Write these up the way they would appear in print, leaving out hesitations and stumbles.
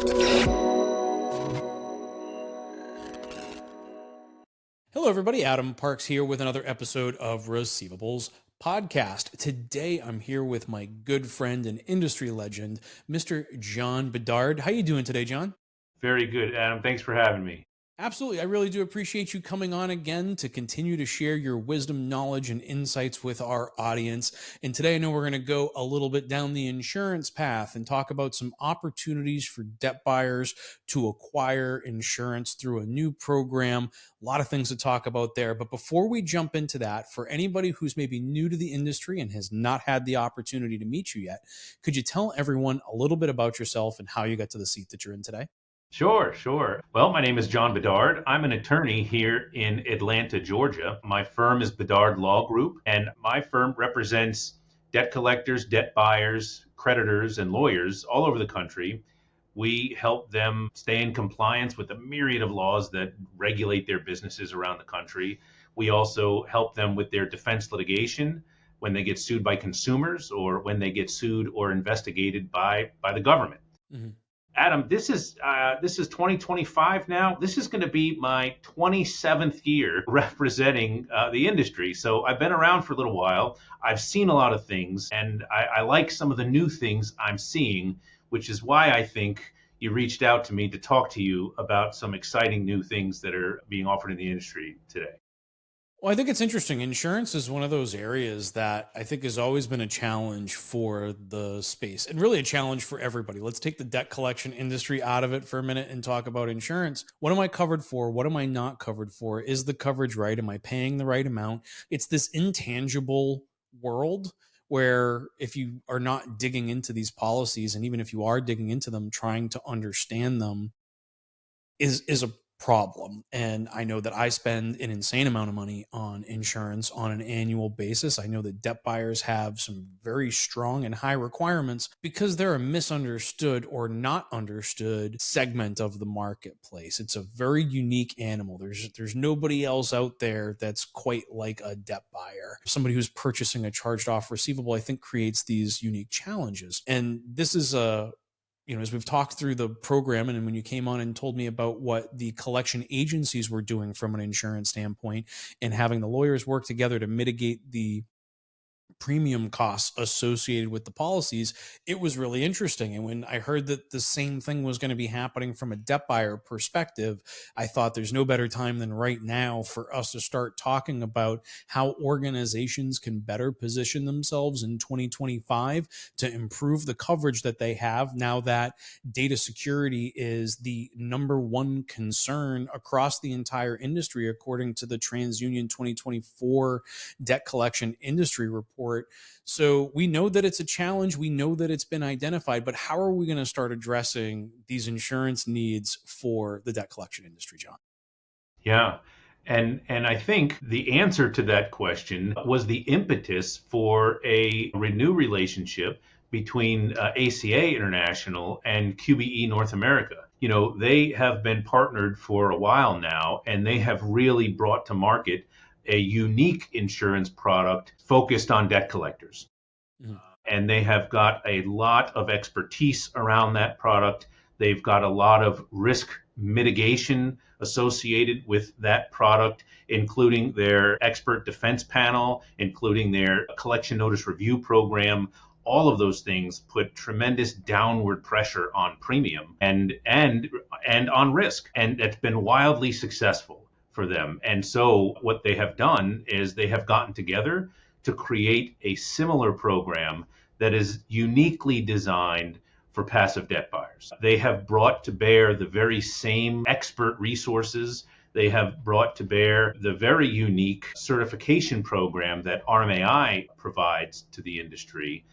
Hello, everybody. Adam Parks here with another episode of Receivables Podcast. Today, I'm here with my good friend and industry legend, Mr. John Bedard. How you doing today, John? Very good, Adam. Thanks for having me. Absolutely. I really do appreciate you coming on again to continue to share your wisdom, knowledge, and insights with our audience. And today I know we're going to go a little bit down the insurance path and talk about some opportunities for debt buyers to acquire insurance through a new program. A lot of things to talk about there. But before we jump into that, for anybody who's maybe new to the industry and has not had the opportunity to meet you yet, could you tell everyone a little bit about yourself and how you got to the seat that you're in today? Sure. Well, my name is John Bedard. I'm an attorney here in Atlanta, Georgia. My firm is Bedard Law Group, and my firm represents debt collectors, debt buyers, creditors, and lawyers all over the country. We help them stay in compliance with a myriad of laws that regulate their businesses around the country. We also help them with their defense litigation when they get sued by consumers or when they get sued or investigated by the government. Mm-hmm. Adam, this is 2025 now. This is going to be my 27th year representing the industry. So I've been around for a little while. I've seen a lot of things, and I like some of the new things I'm seeing, which is why I think you reached out to me to talk to you about some exciting new things that are being offered in the industry today. Well, I think it's interesting. Insurance is one of those areas that I think has always been a challenge for the space and really a challenge for everybody. Let's take the debt collection industry out of it for a minute and talk about insurance. What am I covered for? What am I not covered for? Is the coverage right? Am I paying the right amount? It's this intangible world where if you are not digging into these policies, and even if you are digging into them, trying to understand them is a problem. And I know that I spend an insane amount of money on insurance on an annual basis. I know that debt buyers have some very strong and high requirements because they're a misunderstood or not understood segment of the marketplace. It's a very unique animal. There's nobody else out there that's quite like a debt buyer. Somebody who's purchasing a charged off receivable, I think, creates these unique challenges. And this is as we've talked through the program, and when you came on and told me about what the collection agencies were doing from an insurance standpoint and having the lawyers work together to mitigate the premium costs associated with the policies, it was really interesting. And when I heard that the same thing was going to be happening from a debt buyer perspective, I thought there's no better time than right now for us to start talking about how organizations can better position themselves in 2025 to improve the coverage that they have now that data security is the number one concern across the entire industry, according to the TransUnion 2024 debt collection industry report. So we know that it's a challenge. We know that it's been identified, but how are we going to start addressing these insurance needs for the debt collection industry, John? Yeah. And I think the answer to that question was the impetus for a renewed relationship between ACA International and QBE North America. They have been partnered for a while now, and they have really brought to market a unique insurance product focused on debt collectors. Mm-hmm. And they have got a lot of expertise around that product. They've got a lot of risk mitigation associated with that product, including their expert defense panel, including their collection notice review program. All of those things put tremendous downward pressure on premium and on risk. And it's been wildly successful for them. And so what they have done is they have gotten together to create a similar program that is uniquely designed for passive debt buyers. They have brought to bear the very same expert resources. They have brought to bear the very unique certification program that RMAI provides to the industry.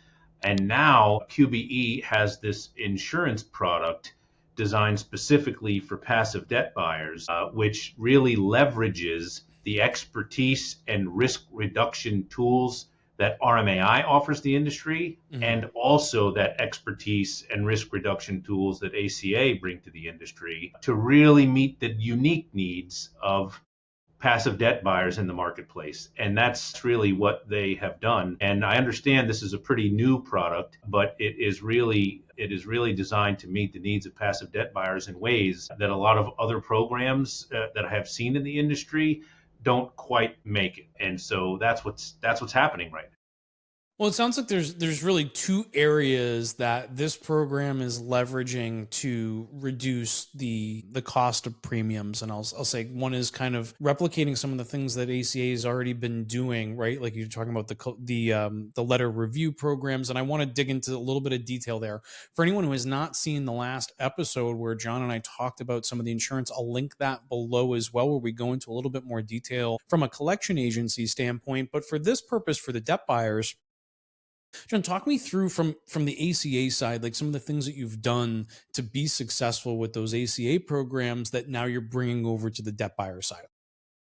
And now QBE has this insurance product designed specifically for passive debt buyers, which really leverages the expertise and risk reduction tools that RMAI offers the industry, mm-hmm. and also that expertise and risk reduction tools that ACA bring to the industry to really meet the unique needs of passive debt buyers in the marketplace. And that's really what they have done. And I understand this is a pretty new product, but it is really designed to meet the needs of passive debt buyers in ways that a lot of other programs that I have seen in the industry don't quite make it. And so that's what's happening right now. Well, it sounds like there's really two areas that this program is leveraging to reduce the cost of premiums, and I'll say one is kind of replicating some of the things that ACA has already been doing, right? Like you're talking about the letter review programs, and I want to dig into a little bit of detail there for anyone who has not seen the last episode where John and I talked about some of the insurance. I'll link that below as well, where we go into a little bit more detail from a collection agency standpoint. But for this purpose, for the debt buyers, John, talk me through from the ACA side, like some of the things that you've done to be successful with those ACA programs that now you're bringing over to the debt buyer side.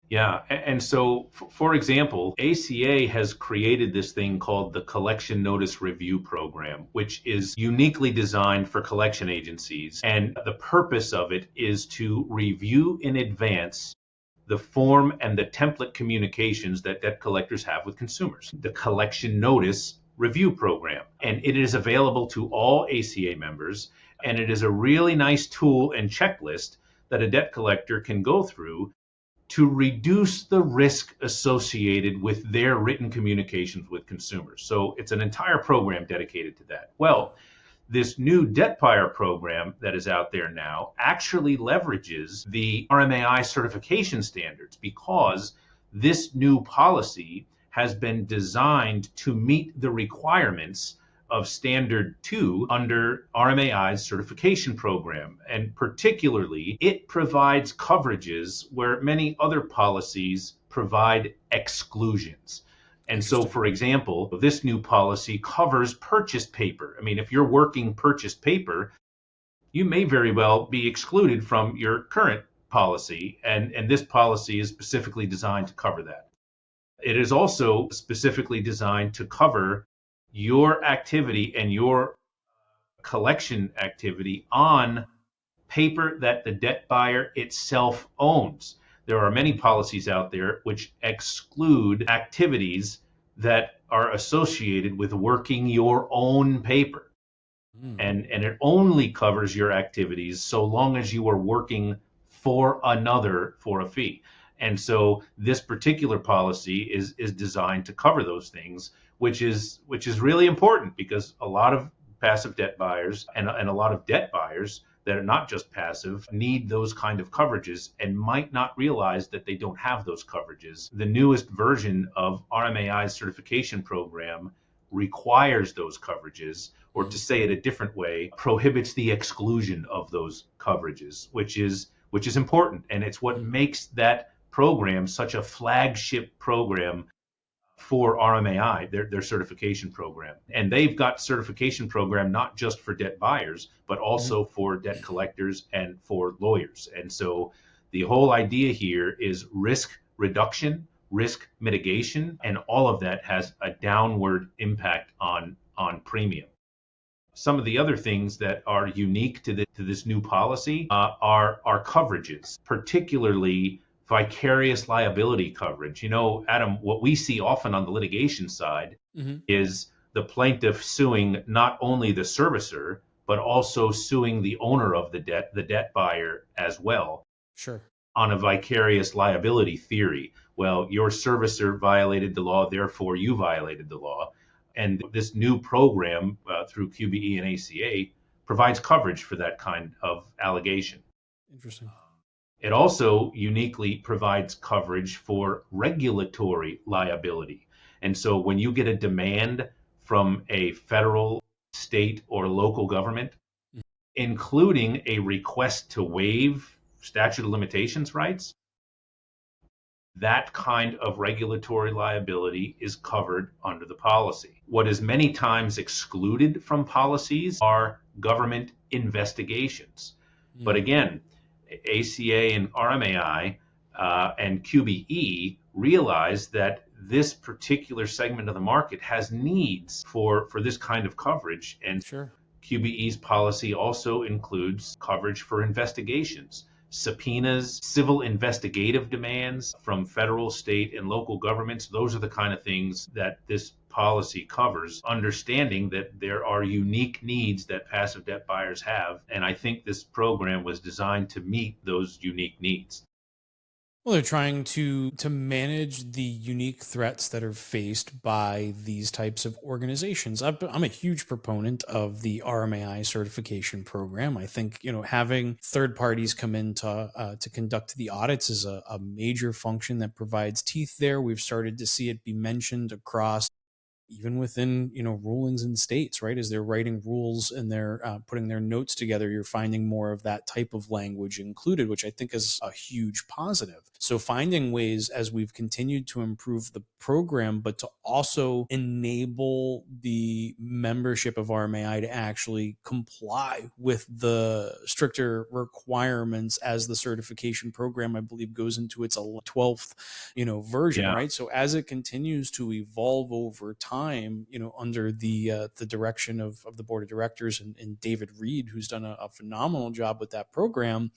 Yeah. And so, for example, ACA has created this thing called the Collection Notice Review Program, which is uniquely designed for collection agencies. And the purpose of it is to review in advance the form and the template communications that debt collectors have with consumers. The Collection Notice Review Program. And it is available to all ACA members. And it is a really nice tool and checklist that a debt collector can go through to reduce the risk associated with their written communications with consumers. So it's an entire program dedicated to that. Well, this new debt buyer program that is out there now actually leverages the RMAI certification standards, because this new policy has been designed to meet the requirements of Standard 2 under RMAI's certification program. And particularly, it provides coverages where many other policies provide exclusions. And so, for example, this new policy covers purchased paper. I mean, if you're working purchased paper, you may very well be excluded from your current policy. And this policy is specifically designed to cover that. It is also specifically designed to cover your activity and your collection activity on paper that the debt buyer itself owns. There are many policies out there which exclude activities that are associated with working your own paper. And it only covers your activities so long as you are working for another for a fee. And so this particular policy is designed to cover those things, which is really important, because a lot of passive debt buyers and a lot of debt buyers that are not just passive need those kind of coverages and might not realize that they don't have those coverages. The newest version of RMAI's certification program requires those coverages, or to say it a different way, prohibits the exclusion of those coverages, which is important. And it's what makes that program such a flagship program for RMAI, their certification program. And they've got certification program not just for debt buyers, but also for debt collectors and for lawyers. And so the whole idea here is risk reduction, risk mitigation, and all of that has a downward impact on premium. Some of the other things that are unique to this new policy are coverages, particularly vicarious liability coverage. You know, Adam, what we see often on the litigation side is the plaintiff suing not only the servicer, but also suing the owner of the debt buyer as well. Sure. On a vicarious liability theory. Well, your servicer violated the law, therefore you violated the law. And this new program through QBE and ACA provides coverage for that kind of allegation. Interesting. It also uniquely provides coverage for regulatory liability. And so when you get a demand from a federal, state, or local government, including a request to waive statute of limitations rights, that kind of regulatory liability is covered under the policy. What is many times excluded from policies are government investigations. But again, ACA and RMAI and QBE realize that this particular segment of the market has needs for this kind of coverage. And QBE's policy also includes coverage for investigations. subpoenas, civil investigative demands from federal, state, and local governments. Those are the kind of things that this policy covers, understanding that there are unique needs that passive debt buyers have. And I think this program was designed to meet those unique needs. Well, they're trying to manage the unique threats that are faced by these types of organizations. I'm a huge proponent of the RMAI certification program. I think having third parties come in to conduct the audits is a major function that provides teeth there. We've started to see it be mentioned across even within rulings in states, right, as they're writing rules and they're putting their notes together, you're finding more of that type of language included, which I think is a huge positive. So finding ways as we've continued to improve the program, but to also enable the membership of RMAI to actually comply with the stricter requirements as the certification program, I believe, goes into its 12th version, Yeah. right? So as it continues to evolve over time, under the direction of the board of directors and David Reed, who's done a phenomenal job with that program,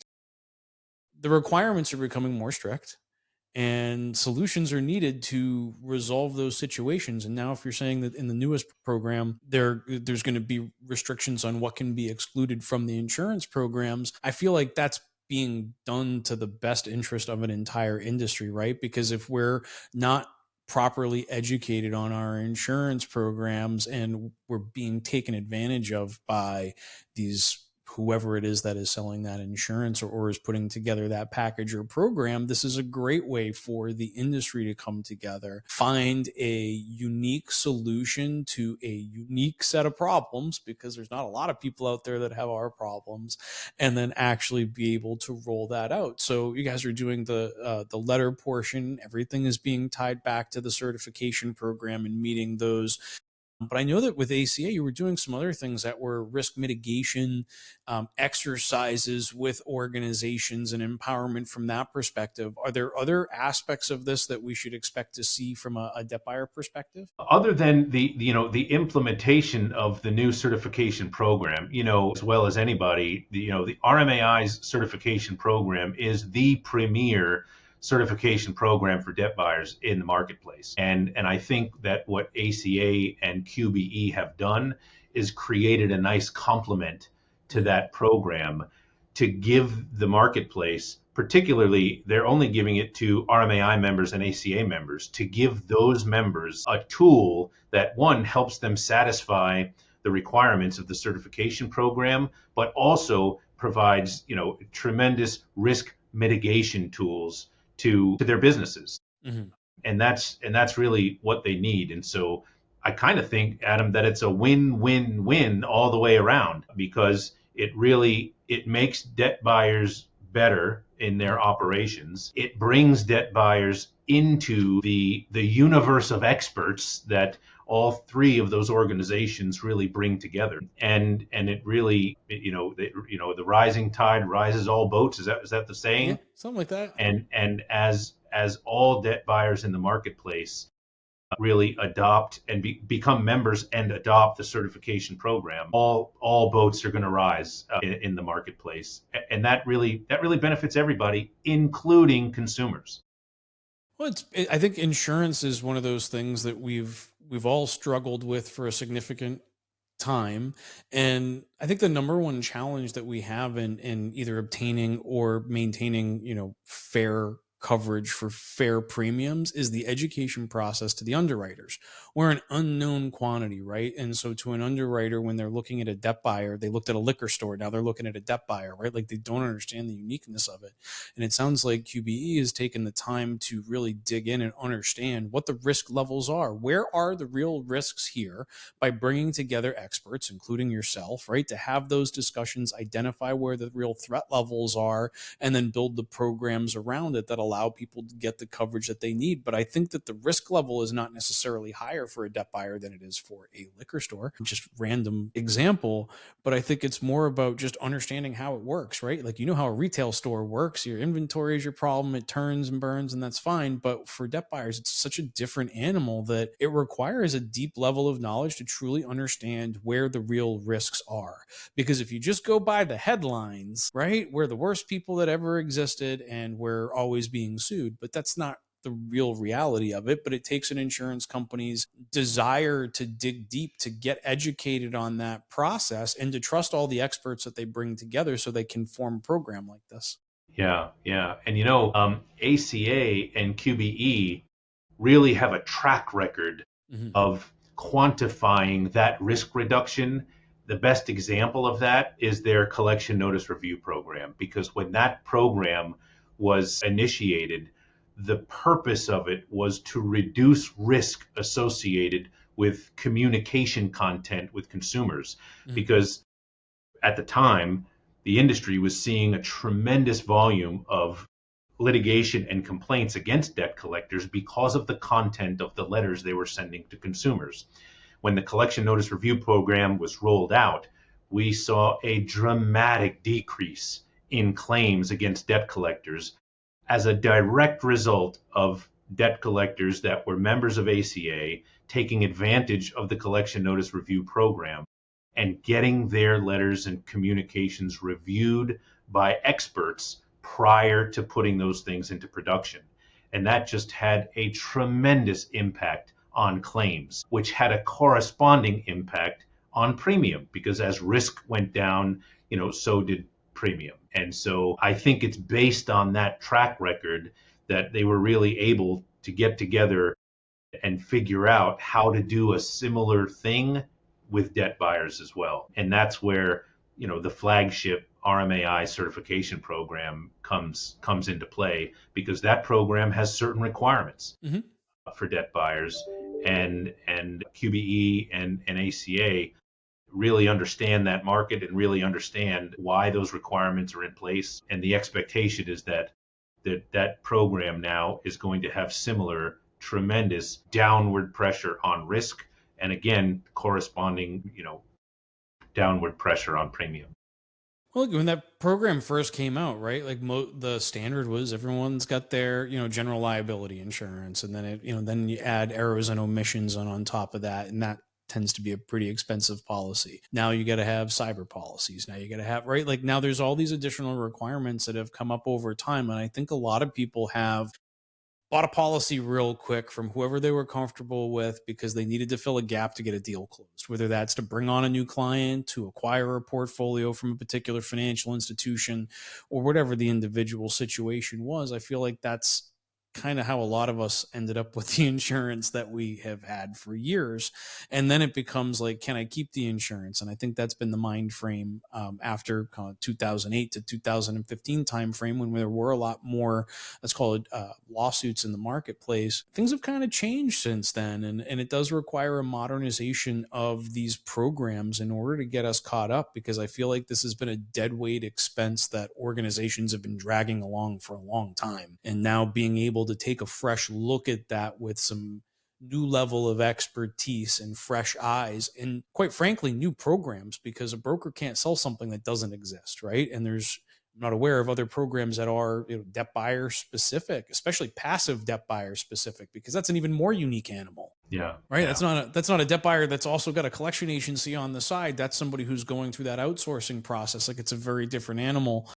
the requirements are becoming more strict and solutions are needed to resolve those situations. And now if you're saying that in the newest program there's going to be restrictions on what can be excluded from the insurance programs, I feel like that's being done to the best interest of an entire industry, right? Because if we're not properly educated on our insurance programs and we're being taken advantage of by these whoever it is that is selling that insurance or is putting together that package or program, this is a great way for the industry to come together, find a unique solution to a unique set of problems, because there's not a lot of people out there that have our problems, and then actually be able to roll that out. So you guys are doing the letter portion. Everything is being tied back to the certification program and meeting those. But I know that with ACA, you were doing some other things that were risk mitigation exercises with organizations and empowerment from that perspective. Are there other aspects of this that we should expect to see from a debt buyer perspective? Other than the implementation of the new certification program, as well as anybody, the RMAI's certification program is the premier certification program for debt buyers in the marketplace. And I think that what ACA and QBE have done is created a nice complement to Mhm. that program to give the marketplace, particularly they're only giving it to RMAI members and ACA members, to give those members a tool that, one, helps them satisfy the requirements of the certification program, but also provides tremendous risk mitigation tools to their businesses. Mhm. And that's really what they need. And so I kind of think, Adam, that it's a win-win-win all the way around, because it makes debt buyers better in their Mhm. operations. It brings debt buyers into the universe of experts that all three of those organizations really bring together. And it really, the rising tide rises all boats. Is that the Yeah, saying? something like that. And as all debt buyers in the marketplace really adopt and become members and adopt the certification program, all boats are going to rise in the marketplace, and that really benefits everybody, including consumers. Well, I think insurance is one of those things that we've all struggled with for a significant time. And I think the number one challenge that we have in either obtaining or maintaining, fair coverage for fair premiums is the education process to the underwriters. We're an unknown quantity, right? And so to an underwriter, when they're looking at a debt buyer, they looked at a liquor store, now they're looking at a debt buyer, right? Like they don't understand the uniqueness of it. And it sounds like QBE has taken the time to really dig in and understand what the risk levels are. Where are the real risks here, by bringing together experts, including yourself, right, to have those discussions, identify where the real threat levels are, and then build the programs around it that allow people to get the coverage that they need. But I think that the risk level is not necessarily higher for a debt buyer than it is for a liquor store. Just random example. But I think it's more about just understanding how it works, right? Like, you know how a retail store works. Your inventory is your problem. It turns and burns, and that's fine. But for debt buyers, it's such a different animal that it requires a deep level of knowledge to truly understand where the real risks are. Because if you just go by the headlines, right, we're the worst people that ever existed and we're always being sued, but that's not the real reality of it. But it takes an insurance company's desire to dig deep, to get educated on that process, and to trust all the experts that they bring together so they can form a program like this. Yeah, yeah. And ACA and QBE really have a track record Mhm. of quantifying that risk reduction. The best example of that is their collection notice review program, because when that program was initiated, the purpose of it was to reduce risk associated with communication content with consumers. Mhm. Because at the time, the industry was seeing a tremendous volume of litigation and complaints against debt collectors because of the content of the letters they were sending to consumers. When the collection notice review program was rolled out, we saw a dramatic decrease in claims against debt collectors as a direct result of debt collectors that were members of ACA taking advantage of the collection notice review program and getting their letters and communications reviewed by experts prior to putting those things into production. And that just had a tremendous impact on claims, which had a corresponding impact on premium, because as risk went down, so did premium. And so I think it's based on that track record that they were really able to get together and figure out how to do a similar thing with debt buyers as well. And that's where, the flagship RMAI certification program comes into play, because that program has certain requirements Mhm. for debt buyers, and QBE and ACA really understand that market and really understand why those requirements are in place. And the expectation is that that program now is going to have similar tremendous downward pressure on risk, and again corresponding downward pressure on premium. Well, look, when that program first came out, right? Like the standard was everyone's got their, general liability insurance, and then then you add errors and omissions on top of that, and that tends to be a pretty expensive policy. Now you got to have cyber policies. Now you got to have, right? Like, now there's all these additional requirements that have come up over time, and I think a lot of people have bought a policy real quick from whoever they were comfortable with because they needed to fill a gap to get a deal closed, whether that's to bring on a new client, to acquire a portfolio from a particular financial institution, or whatever the individual situation was. I feel like that's kind of how a lot of us ended up with the insurance that we have had for years. And then it becomes like, can I keep the insurance? And I think that's been the mind frame after kind of 2008 to 2015 timeframe, when there were a lot more, let's call it, lawsuits in the marketplace. Things have kind of changed since then, and it does require a modernization of these programs in order to get us caught up, because I feel like this has been a deadweight expense that organizations have been dragging along for a long time, and now being able to take a fresh look at that with some new level of expertise and fresh eyes, and quite frankly new programs, because a broker can't sell something that doesn't exist, right? And I'm not aware of other programs that are, debt buyer specific, especially passive debt buyer specific, because that's an even more unique animal, Yeah, right? yeah, That's not a debt buyer that's also got a collection agency on the side. That's somebody who's going through that outsourcing process. Like, it's a very different animal.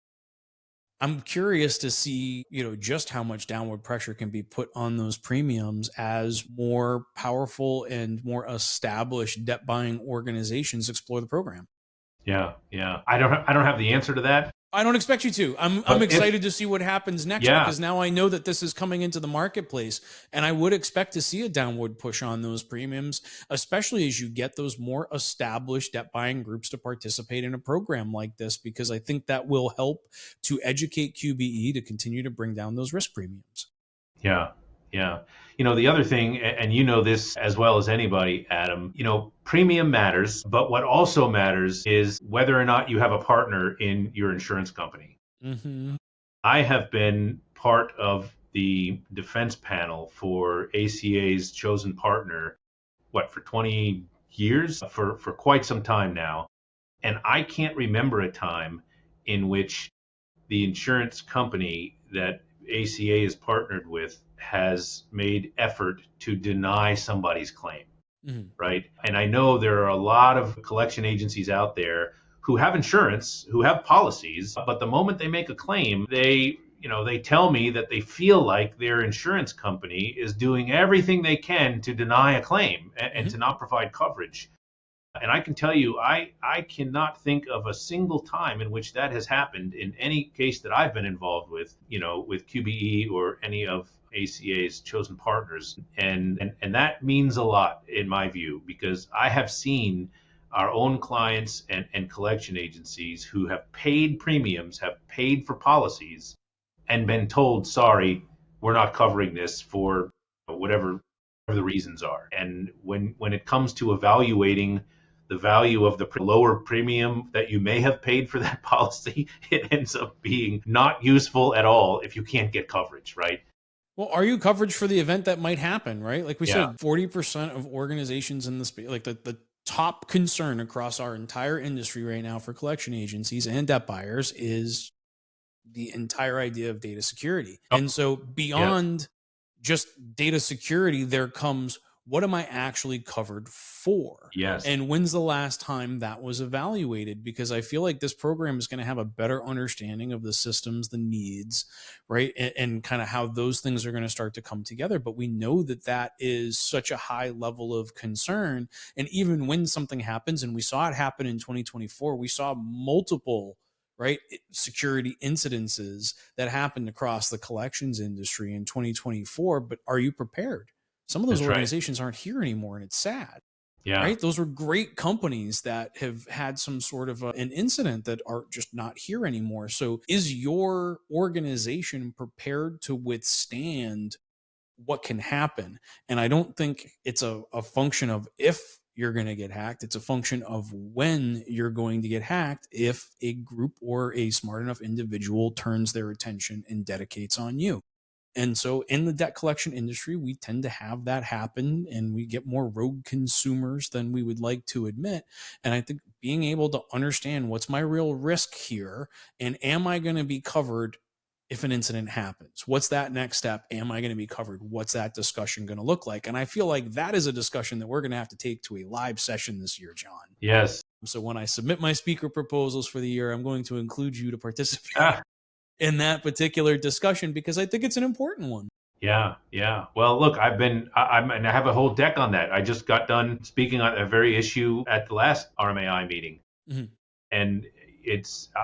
I'm curious to see, just how much downward pressure can be put on those premiums as more powerful and more established debt buying organizations explore the program. yeah. I don't have the answer to that, I don't expect you to. I'm but if excited to see what happens next, yeah, because now I know that this is coming into the marketplace, and I would expect to see a downward push on those premiums, especially as you get those more established debt buying groups to participate in a program like this, because I think that will help to educate QBE to continue to bring down those risk premiums. yeah, yeah. The other thing, and you know this as well as anybody, Adam, premium matters, but what also matters is whether or not you have a partner in your insurance company. Hmm. I have been part of the defense panel for ACA's chosen partner, for 20 years, for quite some time now. And I can't remember a time in which the insurance company that ACA is partnered with has made effort to deny somebody's claim, Mhm. right? And I know there are a lot of collection agencies out there who have insurance, who have policies, but the moment they make a claim, they tell me that they feel like their insurance company is doing everything they can to deny a claim and Mhm. to not provide coverage. And I can tell you, I cannot think of a single time in which that has happened in any case that I've been involved with, with QBE or any of ACA's chosen partners. And that means a lot in my view, because I have seen our own clients and collection agencies who have paid premiums, have paid for policies, and been told, sorry, we're not covering this for whatever the reasons are. And when it comes to evaluating the value of the lower premium that you may have paid for that policy, it ends up being not useful at all if you can't get coverage, right? Well, are you coverage for the event that might happen, right? Like we Yeah, said, 40% of organizations in the space, like the top concern across our entire industry right now for collection agencies and debt buyers is the entire idea of data security. oh, And so yes, beyond just data security, there comes, what am I actually covered for? yes, And when's the last time that was evaluated? Because I feel like this program is going to have a better understanding of the systems, the needs, right? And kind of how those things are going to start to come together. But we know that that is such a high level of concern. And even when something happens, and we saw it happen in 2024, we saw multiple, right, security incidences that happened across the collections industry in 2024. But are you prepared? Some of those that's right. organizations aren't here anymore, and it's sad, Yeah, right? Those were great companies that have had some sort of an incident that are just not here anymore. So is your organization prepared to withstand what can happen? And I don't think it's a function of if you're going to get hacked. It's a function of when you're going to get hacked if a group or a smart enough individual turns their attention and dedicates on you. And so in the debt collection industry, we tend to have that happen and we get more rogue consumers than we would like to admit. And I think being able to understand what's my real risk here and am I going to be covered if an incident happens? What's that next step? Am I going to be covered? What's that discussion going to look like? And I feel like that is a discussion that we're going to have to take to a live session this year, John. yes. So when I submit my speaker proposals for the year, I'm going to include you to participate Ah, in that particular discussion because I think it's an important one. yeah, yeah. Well, look, and I have a whole deck on that. I just got done speaking on a very issue at the last RMAI meeting. Mhm. And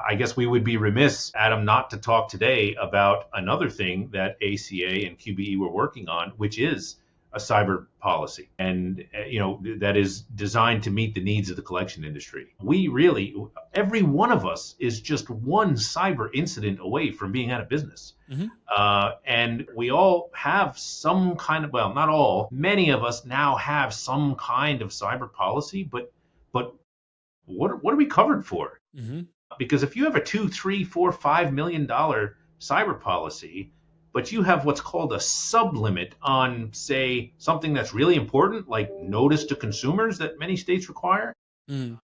I guess we would be remiss, Adam, not to talk today about another thing that ACA and QBE were working on, which is a cyber policy. And, that is designed to meet the needs of the collection industry. Every one of us is just one cyber incident away from being out of business. Mhm. And we all have some kind of, well, not all, many of us now have some kind of cyber policy, but what are we covered for? Mhm. Because if you have a two, three, four, $5 million cyber policy, but you have what's called a sublimit on, say, something that's really important, like notice to consumers that many states require, Mhm.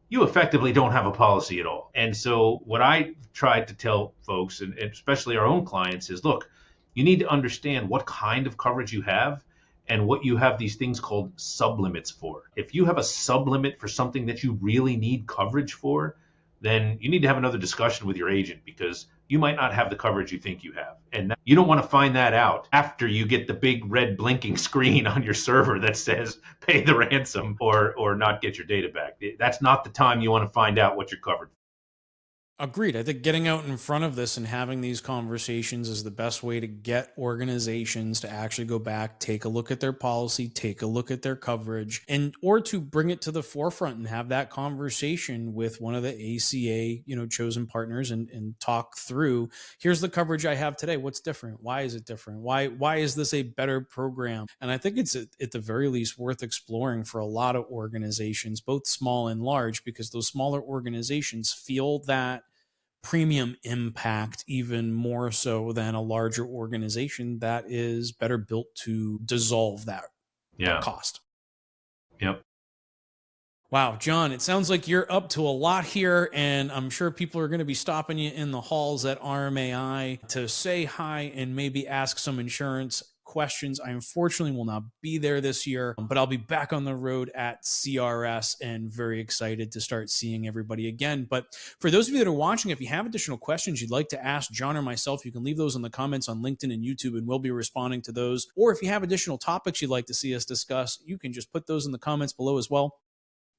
you effectively don't have a policy at all. And so, what I tried to tell folks, and especially our own clients, is look, you need to understand what kind of coverage you have and what you have these things called sublimits for. If you have a sublimit for something that you really need coverage for, then you need to have another discussion with your agent because you might not have the coverage you think you have. And you don't want to find that out after you get the big red blinking screen on your server that says pay the ransom or not get your data back. That's not the time you want to find out what you're covered. Agreed. I think getting out in front of this and having these conversations is the best way to get organizations to actually go back, take a look at their policy, take a look at their coverage, and or to bring it to the forefront and have that conversation with one of the ACA, chosen partners and talk through, here's the coverage I have today. What's different? Why is it different? Why is this a better program? And I think it's at the very least worth exploring for a lot of organizations, both small and large, because those smaller organizations feel that premium impact even more so than a larger organization that is better built to dissolve that Yeah. cost. Yep. Wow, John, it sounds like you're up to a lot here, and I'm sure people are going to be stopping you in the halls at RMAI to say hi and maybe ask some insurance questions. I unfortunately will not be there this year, but I'll be back on the road at CRS and very excited to start seeing everybody again. But for those of you that are watching, if you have additional questions you'd like to ask John or myself, you can leave those in the comments on LinkedIn and YouTube, and we'll be responding to those. Or if you have additional topics you'd like to see us discuss, you can just put those in the comments below as well.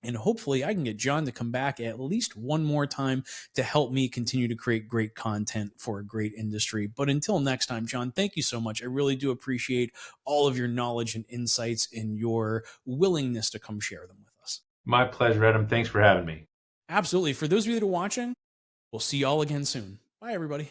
And hopefully I can get John to come back at least one more time to help me continue to create great content for a great industry. But until next time, John, thank you so much. I really do appreciate all of your knowledge and insights and your willingness to come share them with us. My pleasure, Adam. Thanks for having me. Absolutely. For those of you that are watching, we'll see y'all again soon. Bye, everybody.